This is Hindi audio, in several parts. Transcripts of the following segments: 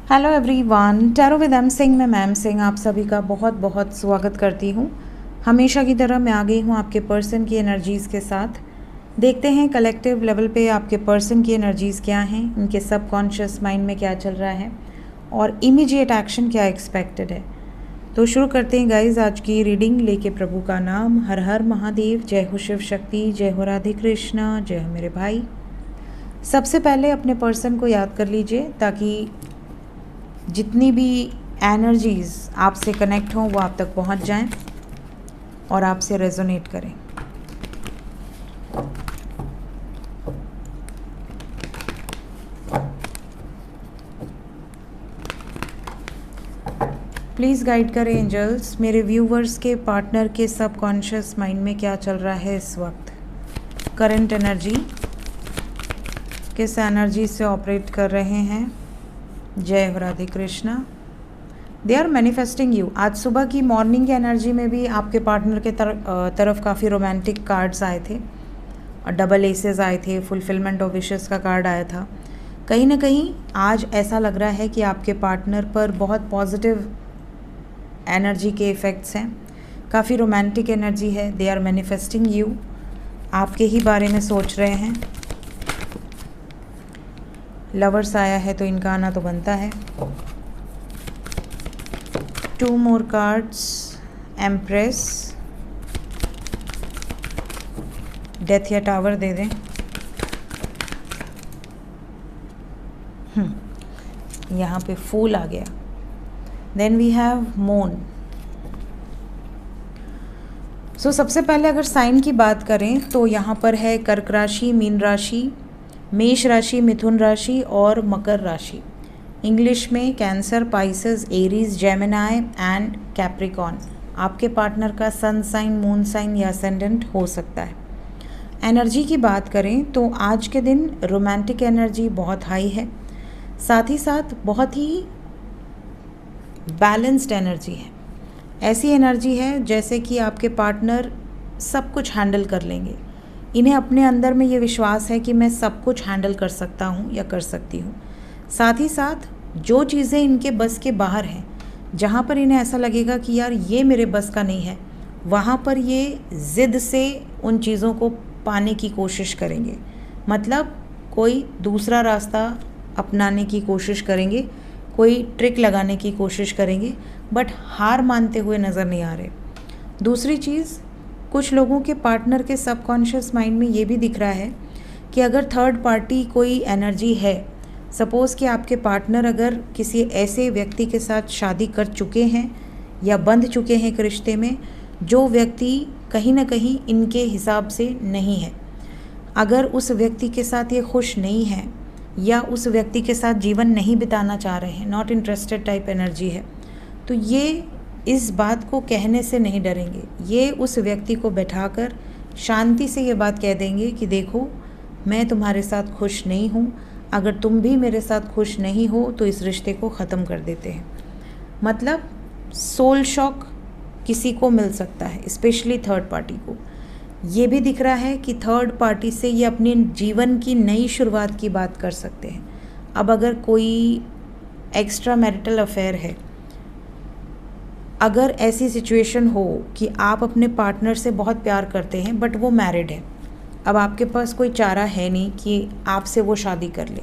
Hello everyone, tarot with M Singh में मैम सिंह आप सभी का बहुत बहुत स्वागत करती हूँ। हमेशा की तरह मैं आ गई हूँ आपके पर्सन की एनर्जीज़ के साथ। देखते हैं कलेक्टिव लेवल पे आपके पर्सन की एनर्जीज़ क्या हैं, इनके सबकॉन्शियस माइंड में क्या चल रहा है और इमीडिएट एक्शन क्या एक्सपेक्टेड है। तो शुरू करते हैं गाइज आज की रीडिंग लेके प्रभु का नाम। हर हर महादेव, जय हो शिव शक्ति, जय हो राधे कृष्णा, जय हो मेरे भाई। सबसे पहले अपने पर्सन को याद कर लीजिए ताकि जितनी भी एनर्जीज़ आपसे कनेक्ट हों वो आप तक पहुंच जाएं और आपसे रेजोनेट करें। प्लीज़ गाइड करें एंजल्स, मेरे व्यूवर्स के पार्टनर के सबकॉन्शियस माइंड में क्या चल रहा है इस वक्त। करंट एनर्जी, किस एनर्जी से ऑपरेट कर रहे हैं। जय हो Radhe Krishna. They are manifesting you. आज सुबह की मॉर्निंग की एनर्जी में भी आपके पार्टनर के तरफ काफ़ी रोमांटिक कार्ड्स आए थे और डबल एसेस आए थे, फुलफिलमेंट ऑफ विशेस का कार्ड आया था। कहीं ना कहीं आज ऐसा लग रहा है कि आपके पार्टनर पर बहुत पॉजिटिव एनर्जी के इफ़ेक्ट्स हैं, काफ़ी रोमांटिक एनर्जी है। दे आर मैनिफेस्टिंग यू, आपके ही बारे में सोच रहे हैं। लवर्स आया है तो इनका आना तो बनता है। 2 मोर कार्ड्स, एम्प्रेस, डेथ या टावर दे दें। यहाँ पे फूल आ गया। Then we have moon. So सबसे पहले अगर साइन की बात करें तो यहाँ पर है कर्क राशि, मीन राशि, मेष राशि, मिथुन राशि और मकर राशि। इंग्लिश में cancer, Pisces, Aries, Gemini and Capricorn आपके पार्टनर का सन साइन, मून साइन या असेंडेंट हो सकता है। एनर्जी की बात करें तो आज के दिन रोमांटिक एनर्जी बहुत हाई है, साथ ही साथ बहुत ही बैलेंस्ड एनर्जी है। ऐसी एनर्जी है जैसे कि आपके पार्टनर सब कुछ हैंडल कर लेंगे। इन्हें अपने अंदर में ये विश्वास है कि मैं सब कुछ हैंडल कर सकता हूँ या कर सकती हूँ। साथ ही साथ जो चीज़ें इनके बस के बाहर हैं, जहाँ पर इन्हें ऐसा लगेगा कि यार ये मेरे बस का नहीं है, वहाँ पर ये ज़िद से उन चीज़ों को पाने की कोशिश करेंगे। मतलब कोई दूसरा रास्ता अपनाने की कोशिश करेंगे, कोई ट्रिक लगाने की कोशिश करेंगे, बट हार मानते हुए नज़र नहीं आ रहे। दूसरी चीज़, कुछ लोगों के पार्टनर के सबकॉन्शियस माइंड में ये भी दिख रहा है कि अगर थर्ड पार्टी कोई एनर्जी है, सपोज़ कि आपके पार्टनर अगर किसी ऐसे व्यक्ति के साथ शादी कर चुके हैं या बंध चुके हैं एक रिश्ते में, जो व्यक्ति कहीं ना कहीं इनके हिसाब से नहीं है, अगर उस व्यक्ति के साथ ये खुश नहीं है या उस व्यक्ति के साथ जीवन नहीं बिताना चाह रहे हैं, नॉट इंटरेस्टेड टाइप एनर्जी है, तो ये इस बात को कहने से नहीं डरेंगे। ये उस व्यक्ति को बैठाकर शांति से ये बात कह देंगे कि देखो, मैं तुम्हारे साथ खुश नहीं हूँ, अगर तुम भी मेरे साथ खुश नहीं हो तो इस रिश्ते को ख़त्म कर देते हैं। मतलब सोल शॉक किसी को मिल सकता है, स्पेशली थर्ड पार्टी को। ये भी दिख रहा है कि थर्ड पार्टी से ये अपने जीवन की नई शुरुआत की बात कर सकते हैं। अब अगर कोई एक्स्ट्रा मैरिटल अफेयर है, अगर ऐसी सिचुएशन हो कि आप अपने पार्टनर से बहुत प्यार करते हैं बट वो मैरिड है, अब आपके पास कोई चारा है नहीं कि आपसे वो शादी कर ले,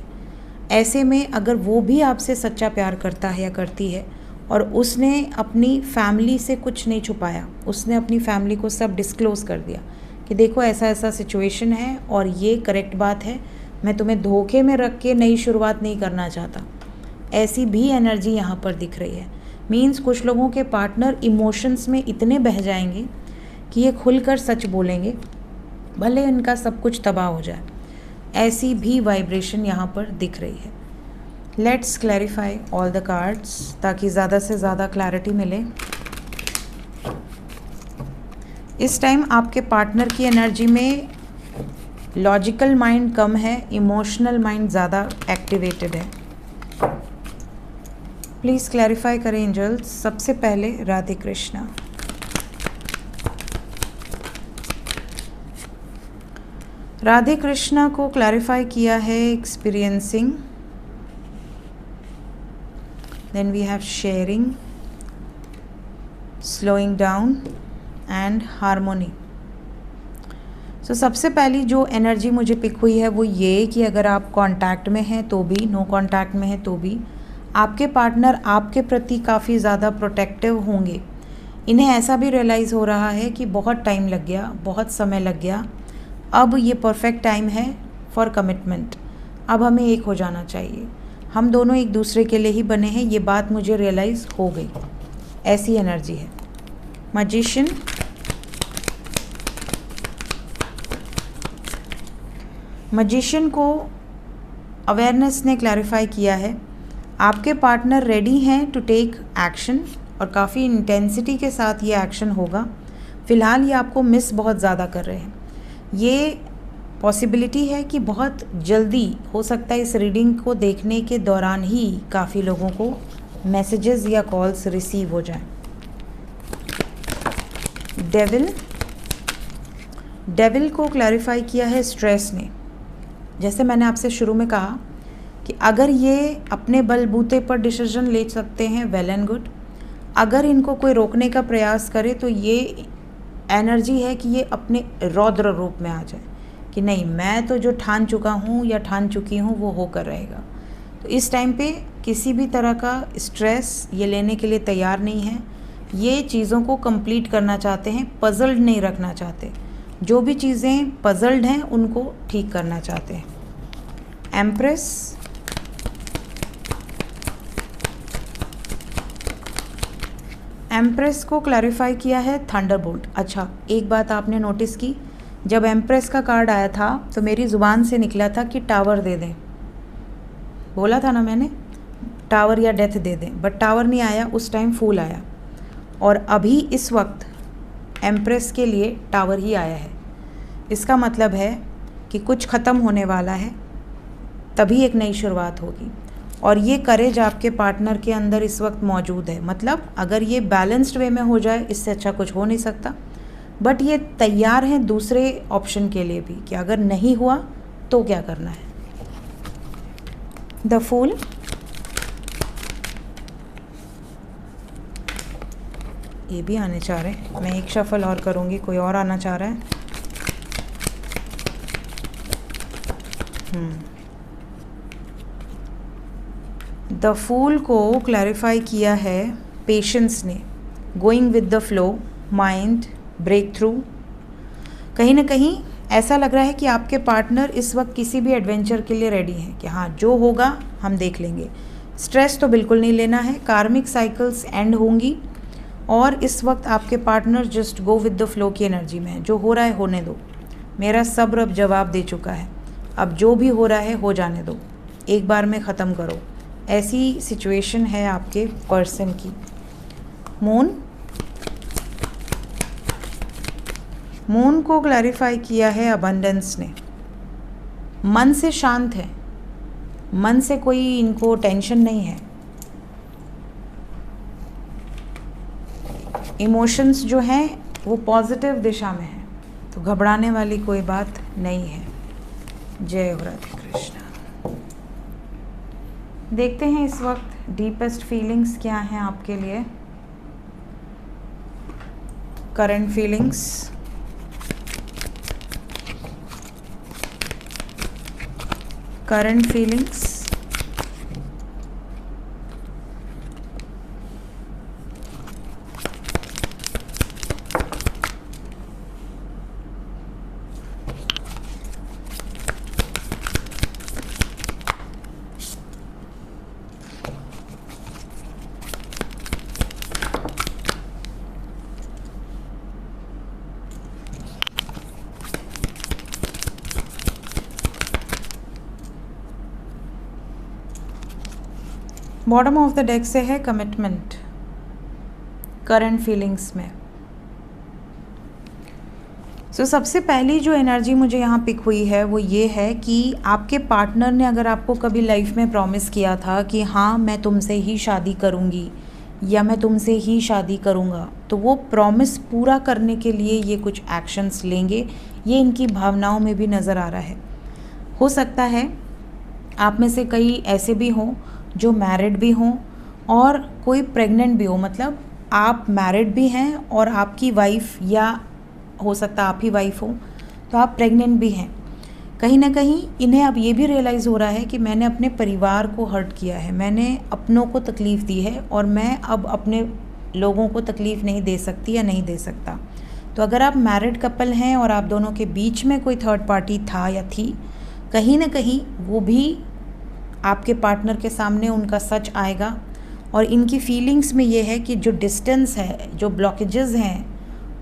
ऐसे में अगर वो भी आपसे सच्चा प्यार करता है या करती है और उसने अपनी फैमिली से कुछ नहीं छुपाया, उसने अपनी फैमिली को सब डिस्क्लोज़ कर दिया कि देखो ऐसा ऐसा सिचुएशन है और ये करेक्ट बात है, मैं तुम्हें धोखे में रख के नई शुरुआत नहीं करना चाहता, ऐसी भी एनर्जी यहाँ पर दिख रही है। मीन्स कुछ लोगों के पार्टनर इमोशंस में इतने बह जाएंगे कि ये खुलकर सच बोलेंगे, भले इनका सब कुछ तबाह हो जाए। ऐसी भी वाइब्रेशन यहाँ पर दिख रही है। Let's clarify all the cards ताकि ज़्यादा से ज़्यादा क्लैरिटी मिले। इस टाइम आपके पार्टनर की एनर्जी में लॉजिकल माइंड कम है, इमोशनल माइंड ज़्यादा एक्टिवेटेड है। प्लीज़ क्लैरिफाई करें एंजल्स। सबसे पहले राधे कृष्णा। राधे कृष्णा को क्लैरिफाई किया है experiencing then we have sharing, slowing down and harmony. So सबसे पहली जो एनर्जी मुझे पिक हुई है वो ये कि अगर आप कांटेक्ट में हैं तो भी, नो कांटेक्ट में हैं तो भी, आपके पार्टनर आपके प्रति काफ़ी ज़्यादा प्रोटेक्टिव होंगे। इन्हें ऐसा भी रियलाइज़ हो रहा है कि बहुत टाइम लग गया, बहुत समय लग गया, अब ये परफेक्ट टाइम है फॉर कमिटमेंट। अब हमें एक हो जाना चाहिए, हम दोनों एक दूसरे के लिए ही बने हैं, ये बात मुझे रियलाइज़ हो गई। ऐसी एनर्जी है। मैजिशियन, मैजिशियन को अवेयरनेस ने क्लैरिफाई किया है, आपके पार्टनर रेडी हैं टू टेक एक्शन और काफ़ी इंटेंसिटी के साथ ये एक्शन होगा। फ़िलहाल ये आपको मिस बहुत ज़्यादा कर रहे हैं। ये पॉसिबिलिटी है कि बहुत जल्दी हो सकता है इस रीडिंग को देखने के दौरान ही काफ़ी लोगों को मैसेजेस या कॉल्स रिसीव हो जाएं। डेविल को क्लैरिफाई किया है स्ट्रेस ने। जैसे मैंने आपसे शुरू में कहा कि अगर ये अपने बलबूते पर डिसीजन ले सकते हैं, वेल एंड गुड। अगर इनको कोई रोकने का प्रयास करे तो ये एनर्जी है कि ये अपने रौद्र रूप में आ जाए कि नहीं, मैं तो जो ठान चुका हूँ या ठान चुकी हूँ वो होकर रहेगा। तो इस टाइम पे किसी भी तरह का स्ट्रेस ये लेने के लिए तैयार नहीं है। ये चीज़ों को कंप्लीट करना चाहते हैं, पजल्ड नहीं रखना चाहते। जो भी चीज़ें पजल्ड हैं उनको ठीक करना चाहते हैं। एम्प्रेस को क्लैरिफाई किया है थंडरबोल्ट। अच्छा, एक बात आपने नोटिस की, जब एम्प्रेस का कार्ड आया था तो मेरी ज़ुबान से निकला था कि टावर दे दें। बोला था ना मैंने, टावर या डेथ दे दें, बट टावर नहीं आया, उस टाइम फूल आया। और अभी इस वक्त एम्प्रेस के लिए टावर ही आया है। इसका मतलब है कि कुछ ख़त्म होने वाला है, तभी एक नई शुरुआत होगी। और ये करेज आपके पार्टनर के अंदर इस वक्त मौजूद है। मतलब अगर ये बैलेंस्ड वे में हो जाए, इससे अच्छा कुछ हो नहीं सकता। बट ये तैयार हैं दूसरे ऑप्शन के लिए भी कि अगर नहीं हुआ तो क्या करना है। द फूल, ये भी आने चाह रहे हैं। मैं एक शफल और करूँगी, कोई और आना चाह रहा है। द फूल को क्लैरिफाई किया है पेशेंस ने। Going with the flow, mind, break through. कहीं ना कहीं ऐसा लग रहा है कि आपके पार्टनर इस वक्त किसी भी एडवेंचर के लिए रेडी हैं कि हाँ, जो होगा हम देख लेंगे। स्ट्रेस तो बिल्कुल नहीं लेना है। कार्मिक साइकिल्स एंड होंगी और इस वक्त आपके partner just go with the flow की एनर्जी में है। जो हो रहा है होने दो, मेरा सब्र अब जवाब दे चुका है, अब जो भी हो रहा है हो जाने दो, एक बार में ख़त्म करो। ऐसी सिचुएशन है आपके पर्सन की। मून को क्लैरिफाई किया है अबंडेंस ने। मन से शांत है, मन से कोई इनको टेंशन नहीं है। इमोशंस जो हैं वो पॉजिटिव दिशा में हैं, तो घबराने वाली कोई बात नहीं है। जय हो राधे कृष्णा। देखते हैं इस वक्त डीपेस्ट फीलिंग्स क्या हैं आपके लिए। Current feelings, bottom of the deck से है कमिटमेंट करंट फीलिंग्स में। सबसे पहली जो एनर्जी मुझे यहाँ पिक हुई है वो ये है कि आपके पार्टनर ने अगर आपको कभी लाइफ में प्रॉमिस किया था कि हाँ, मैं तुमसे ही शादी करूँगी या मैं तुमसे ही शादी करूँगा, तो वो प्रॉमिस पूरा करने के लिए ये कुछ एक्शंस लेंगे। ये इनकी भावनाओं में भी नज़र आ रहा है। हो सकता है आप में से कई ऐसे भी हों जो मैरिड भी हों और कोई प्रेग्नेंट भी हो, मतलब आप मैरिड भी हैं और आपकी वाइफ, या हो सकता है आप ही वाइफ हो, तो आप प्रेग्नेंट भी हैं। कहीं ना कहीं इन्हें अब ये भी रियलाइज़ हो रहा है कि मैंने अपने परिवार को हर्ट किया है, मैंने अपनों को तकलीफ़ दी है और मैं अब अपने लोगों को तकलीफ़ नहीं दे सकती या नहीं दे सकता। तो अगर आप मैरिड कपल हैं और आप दोनों के बीच में कोई थर्ड पार्टी था या थी, कहीं ना कहीं वो भी आपके पार्टनर के सामने उनका सच आएगा और इनकी फीलिंग्स में ये है कि जो डिस्टेंस है, जो ब्लॉकेजेस हैं,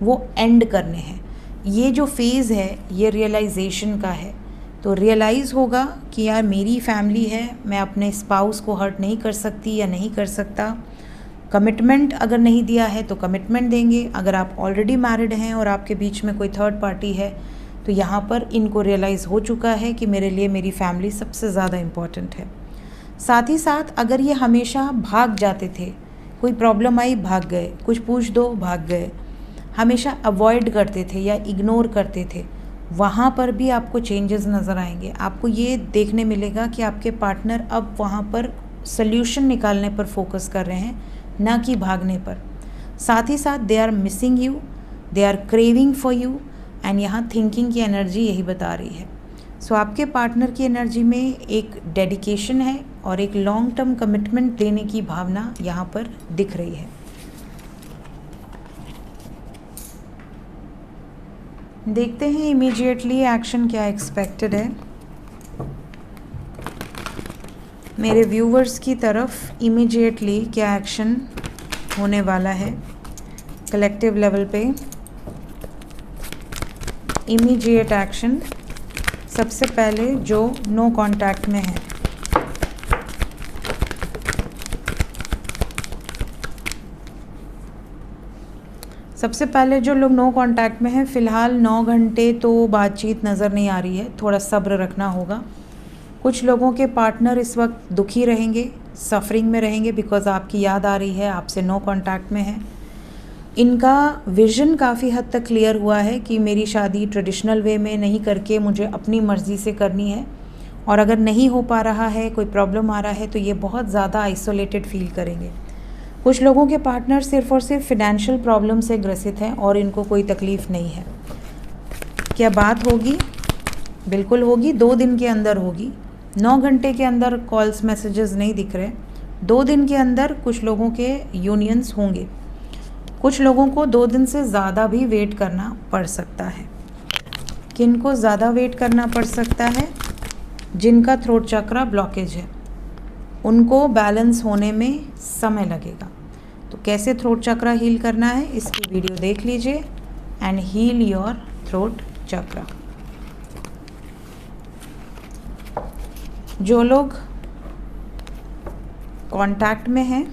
वो एंड करने हैं। ये जो फेज़ है ये रियलाइजेशन का है। तो रियलाइज़ होगा कि यार मेरी फैमिली है, मैं अपने स्पाउस को हर्ट नहीं कर सकती या नहीं कर सकता। कमिटमेंट अगर नहीं दिया है तो कमिटमेंट देंगे। अगर आप ऑलरेडी मैरिड हैं और आपके बीच में कोई थर्ड पार्टी है तो यहाँ पर इनको रियलाइज़ हो चुका है कि मेरे लिए मेरी फैमिली सबसे ज़्यादा इम्पॉर्टेंट है। साथ ही साथ अगर ये हमेशा भाग जाते थे, कोई प्रॉब्लम आई भाग गए, कुछ पूछ दो भाग गए, हमेशा अवॉइड करते थे या इग्नोर करते थे, वहाँ पर भी आपको चेंजेस नज़र आएंगे। आपको ये देखने मिलेगा कि आपके पार्टनर अब वहाँ पर सल्यूशन निकालने पर फोकस कर रहे हैं, ना कि भागने पर। साथ ही साथ they are missing you, they are craving for you, and यहाँ थिंकिंग की एनर्जी यही बता रही है। सो आपके पार्टनर की एनर्जी में एक डेडिकेशन है और एक लॉन्ग टर्म कमिटमेंट देने की भावना यहाँ पर दिख रही है। देखते हैं इमीडिएटली एक्शन क्या एक्सपेक्टेड है मेरे व्यूवर्स की तरफ। इमीडिएटली क्या एक्शन होने वाला है कलेक्टिव लेवल पे। इमीडिएट एक्शन सबसे पहले जो नो कांटेक्ट में है, सबसे पहले जो लोग नो कांटेक्ट में हैं, फ़िलहाल 9 घंटे तो बातचीत नज़र नहीं आ रही है, थोड़ा सब्र रखना होगा। कुछ लोगों के पार्टनर इस वक्त दुखी रहेंगे, सफरिंग में रहेंगे, बिकॉज़ आपकी याद आ रही है, आपसे नो कांटेक्ट में है। इनका विज़न काफ़ी हद तक क्लियर हुआ है कि मेरी शादी ट्रेडिशनल वे में नहीं करके मुझे अपनी मर्ज़ी से करनी है, और अगर नहीं हो पा रहा है, कोई प्रॉब्लम आ रहा है, तो ये बहुत ज़्यादा आइसोलेटेड फील करेंगे। कुछ लोगों के पार्टनर सिर्फ़ और सिर्फ फिनेंशियल प्रॉब्लम से ग्रसित हैं और इनको कोई तकलीफ़ नहीं है। क्या बात होगी? बिल्कुल होगी, 2 दिन के अंदर होगी। 9 घंटे के अंदर कॉल्स मैसेजेस नहीं दिख रहे। 2 दिन के अंदर कुछ लोगों के यूनियंस होंगे। कुछ लोगों को 2 दिन से ज़्यादा भी वेट करना पड़ सकता है। किनको ज़्यादा वेट करना पड़ सकता है? जिनका थ्रोट चक्रा ब्लॉकेज है, उनको बैलेंस होने में समय लगेगा। तो कैसे थ्रोट चक्रा हील करना है, इसकी वीडियो देख लीजिए एंड हील योर थ्रोट चक्रा। जो लोग कांटेक्ट में हैं,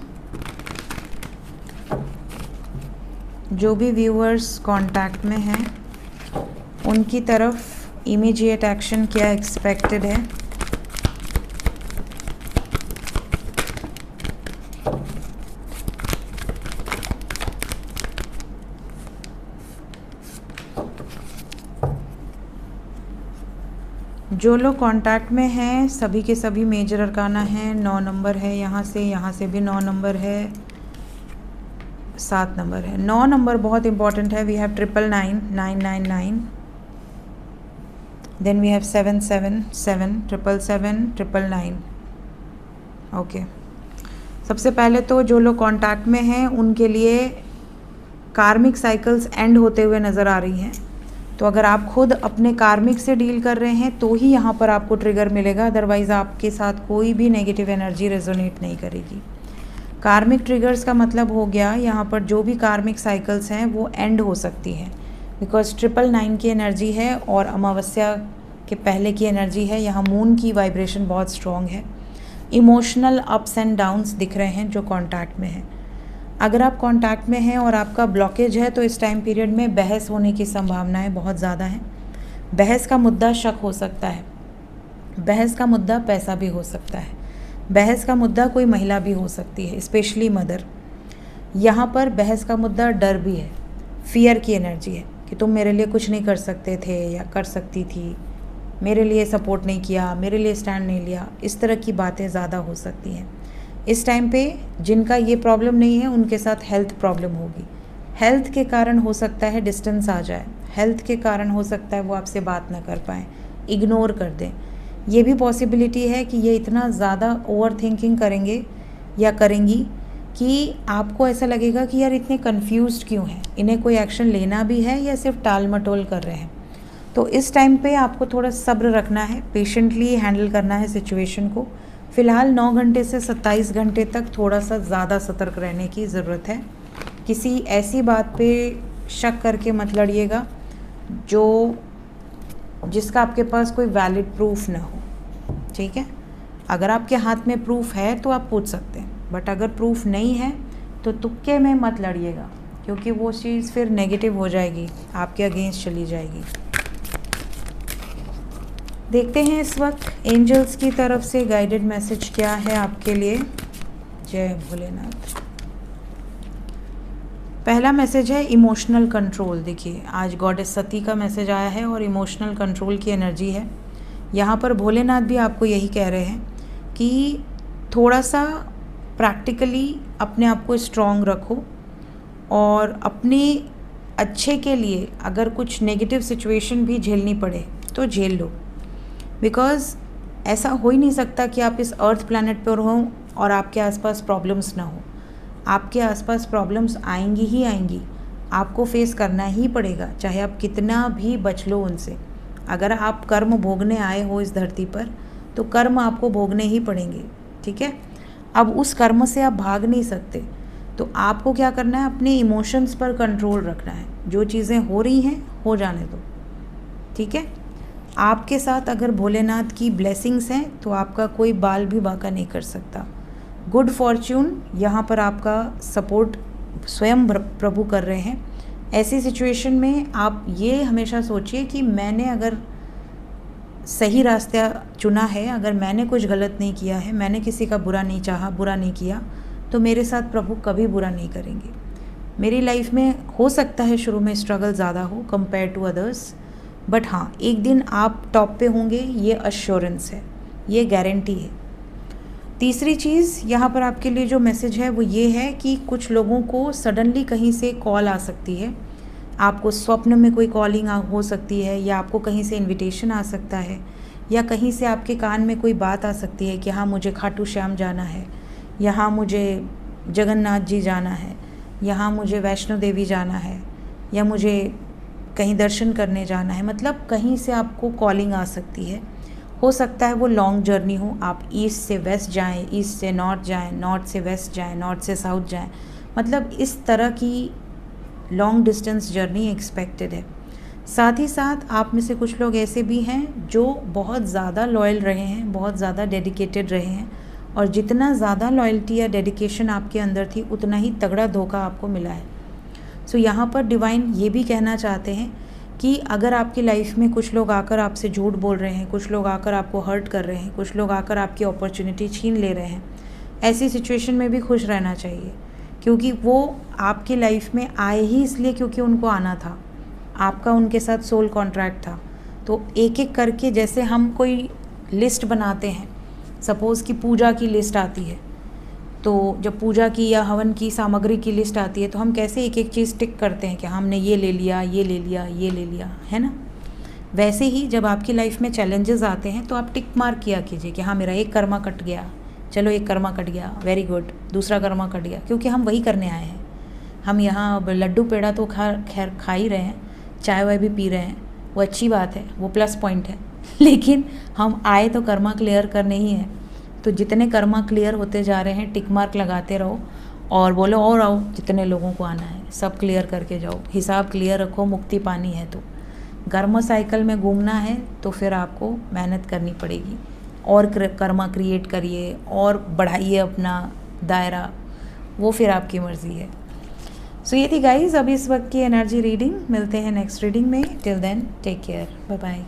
जो भी व्यूअर्स कांटेक्ट में हैं, उनकी तरफ इमीडिएट एक्शन क्या एक्सपेक्टेड है। जो लोग कांटेक्ट में हैं सभी के सभी मेजर अरकाना हैं। 9 नंबर है, यहाँ से भी 9 नंबर है, 7 नंबर है। 9 नंबर बहुत इंपॉर्टेंट है। We have 999, 999, then we have 777, 777, 999। Okay, सबसे पहले तो जो लोग कांटेक्ट में हैं उनके लिए कार्मिक साइकिल्स एंड होते हुए नज़र आ रही हैं। तो अगर आप खुद अपने कार्मिक से डील कर रहे हैं तो ही यहाँ पर आपको ट्रिगर मिलेगा, अदरवाइज़ आपके साथ कोई भी नेगेटिव एनर्जी रेजोनेट नहीं करेगी। कार्मिक ट्रिगर्स का मतलब हो गया यहाँ पर जो भी कार्मिक साइकिल्स हैं वो एंड हो सकती हैं, बिकॉज 999 की एनर्जी है और अमावस्या के पहले की एनर्जी है। यहाँ मून की वाइब्रेशन बहुत स्ट्रॉन्ग है। इमोशनल अप्स एंड डाउन्स दिख रहे हैं जो कांटेक्ट में हैं। अगर आप कांटेक्ट में हैं और आपका ब्लॉकेज है तो इस टाइम पीरियड में बहस होने की संभावनाएं बहुत ज़्यादा हैं। बहस का मुद्दा शक हो सकता है, बहस का मुद्दा पैसा भी हो सकता है, बहस का मुद्दा कोई महिला भी हो सकती है, स्पेशली मदर। यहाँ पर बहस का मुद्दा डर भी है, फियर की एनर्जी है कि तुम मेरे लिए कुछ नहीं कर सकते थे या कर सकती थी, मेरे लिए सपोर्ट नहीं किया, मेरे लिए स्टैंड नहीं लिया, इस तरह की बातें ज़्यादा हो सकती हैं। इस टाइम पे जिनका ये प्रॉब्लम नहीं है उनके साथ हेल्थ प्रॉब्लम होगी। हेल्थ के कारण हो सकता है डिस्टेंस आ जाए, हेल्थ के कारण हो सकता है वो आपसे बात ना कर पाएँ, इग्नोर कर दें। ये भी पॉसिबिलिटी है कि ये इतना ज़्यादा ओवर थिंकिंग करेंगे या करेंगी कि आपको ऐसा लगेगा कि यार इतने कंफ्यूज्ड क्यों हैं, इन्हें कोई एक्शन लेना भी है या सिर्फ टाल मटोल कर रहे हैं। तो इस टाइम पे आपको थोड़ा सब्र रखना है, पेशेंटली हैंडल करना है सिचुएशन को। फ़िलहाल 9 घंटे से 27 घंटे तक थोड़ा सा ज़्यादा सतर्क रहने की ज़रूरत है। किसी ऐसी बात पे शक करके मत लड़िएगा जिसका आपके पास कोई वैलिड प्रूफ ना हो, ठीक है। अगर आपके हाथ में प्रूफ है तो आप पूछ सकते हैं, बट अगर प्रूफ नहीं है तो तुक्के में मत लड़िएगा, क्योंकि वो चीज़ फिर नेगेटिव हो जाएगी, आपके अगेंस्ट चली जाएगी। देखते हैं इस वक्त एंजल्स की तरफ से गाइडेड मैसेज क्या है आपके लिए। जय भोलेनाथ। पहला मैसेज है इमोशनल कंट्रोल। देखिए आज गॉडेस सती का मैसेज आया है और इमोशनल कंट्रोल की एनर्जी है। यहाँ पर भोलेनाथ भी आपको यही कह रहे हैं कि थोड़ा सा प्रैक्टिकली अपने आप को स्ट्रॉन्ग रखो और अपने अच्छे के लिए अगर कुछ नेगेटिव सिचुएशन भी झेलनी पड़े तो झेल लो, बिकॉज़ ऐसा हो ही नहीं सकता कि आप इस अर्थ प्लैनेट पर हों और आपके आसपास प्रॉब्लम्स ना हो। आपके आसपास प्रॉब्लम्स आएंगी ही आएंगी, आपको फेस करना ही पड़ेगा, चाहे आप कितना भी बच लो उनसे। अगर आप कर्म भोगने आए हो इस धरती पर तो कर्म आपको भोगने ही पड़ेंगे, ठीक है। अब उस कर्म से आप भाग नहीं सकते, तो आपको क्या करना है, अपने इमोशंस पर कंट्रोल रखना है। जो चीज़ें हो रही हैं हो जाने दो, ठीक है। आपके साथ अगर भोलेनाथ की ब्लेसिंग्स हैं तो आपका कोई बाल भी बांका नहीं कर सकता। गुड फॉर्च्यून यहाँ पर आपका सपोर्ट स्वयं प्रभु कर रहे हैं। ऐसी सिचुएशन में आप ये हमेशा सोचिए कि मैंने अगर सही रास्ता चुना है, अगर मैंने कुछ गलत नहीं किया है, मैंने किसी का बुरा नहीं चाहा, बुरा नहीं किया, तो मेरे साथ प्रभु कभी बुरा नहीं करेंगे। मेरी लाइफ में हो सकता है शुरू में स्ट्रगल ज़्यादा हो कंपेयर टू अदर्स, बट हाँ एक दिन आप टॉप पे होंगे, ये अश्योरेंस है, ये गारंटी है। तीसरी चीज़ यहाँ पर आपके लिए जो मैसेज है वो ये है कि कुछ लोगों को सडनली कहीं से कॉल आ सकती है। आपको स्वप्न में कोई कॉलिंग हो सकती है, या आपको कहीं से इनविटेशन आ सकता है, या कहीं से आपके कान में कोई बात आ सकती है कि हाँ मुझे खाटू श्याम जाना है, यहाँ मुझे जगन्नाथ जी जाना है, यहाँ मुझे वैष्णो देवी जाना है, या मुझे कहीं दर्शन करने जाना है। मतलब कहीं से आपको कॉलिंग आ सकती है। हो सकता है वो लॉन्ग जर्नी हो, आप ईस्ट से वेस्ट जाएं, ईस्ट से नॉर्थ जाएं, नॉर्थ से वेस्ट जाएं, नॉर्थ से साउथ जाएं, मतलब इस तरह की लॉन्ग डिस्टेंस जर्नी एक्सपेक्टेड है। साथ ही साथ आप में से कुछ लोग ऐसे भी हैं जो बहुत ज़्यादा लॉयल रहे हैं, बहुत ज़्यादा डेडिकेटेड रहे हैं, और जितना ज़्यादा लॉयल्टी या डेडिकेशन आपके अंदर थी उतना ही तगड़ा धोखा आपको मिला है। सो यहाँ पर डिवाइन ये भी कहना चाहते हैं कि अगर आपकी लाइफ में कुछ लोग आकर आपसे झूठ बोल रहे हैं, कुछ लोग आकर आपको हर्ट कर रहे हैं, कुछ लोग आकर आपकी अपॉर्चुनिटी छीन ले रहे हैं, ऐसी सिचुएशन में भी खुश रहना चाहिए, क्योंकि वो आपकी लाइफ में आए ही इसलिए क्योंकि उनको आना था, आपका उनके साथ सोल कॉन्ट्रैक्ट था। तो एक एक करके, जैसे हम कोई लिस्ट बनाते हैं, सपोज़ कि पूजा की लिस्ट आती है, तो जब पूजा की या हवन की सामग्री की लिस्ट आती है तो हम कैसे एक एक चीज़ टिक करते हैं कि हमने ये ले लिया, ये ले लिया, ये ले लिया, है ना। वैसे ही जब आपकी लाइफ में चैलेंजेस आते हैं तो आप टिक मार्क किया कीजिए कि हाँ मेरा एक कर्मा कट गया, चलो एक कर्मा कट गया, वेरी गुड, दूसरा कर्मा कट गया, क्योंकि हम वही करने आए हैं। हम यहाँ अब लड्डू पेड़ा तो खैर खा ही रहे हैं, चाय वाय भी पी रहे हैं, वो अच्छी बात है, वो प्लस पॉइंट है, लेकिन हम आए तो कर्मा क्लियर करने ही है। तो जितने कर्मा क्लियर होते जा रहे हैं टिक मार्क लगाते रहो और बोलो और आओ, जितने लोगों को आना है सब क्लियर करके जाओ, हिसाब क्लियर रखो, मुक्ति पानी है तो। कर्म साइकिल में घूमना है तो फिर आपको मेहनत करनी पड़ेगी, और कर्मा क्रिएट करिए और बढ़ाइए अपना दायरा, वो फिर आपकी मर्ज़ी है। सो ये थी गाइज़ अभी इस वक्त की एनर्जी रीडिंग। मिलते हैं नेक्स्ट रीडिंग में। Till then take care, bye bye.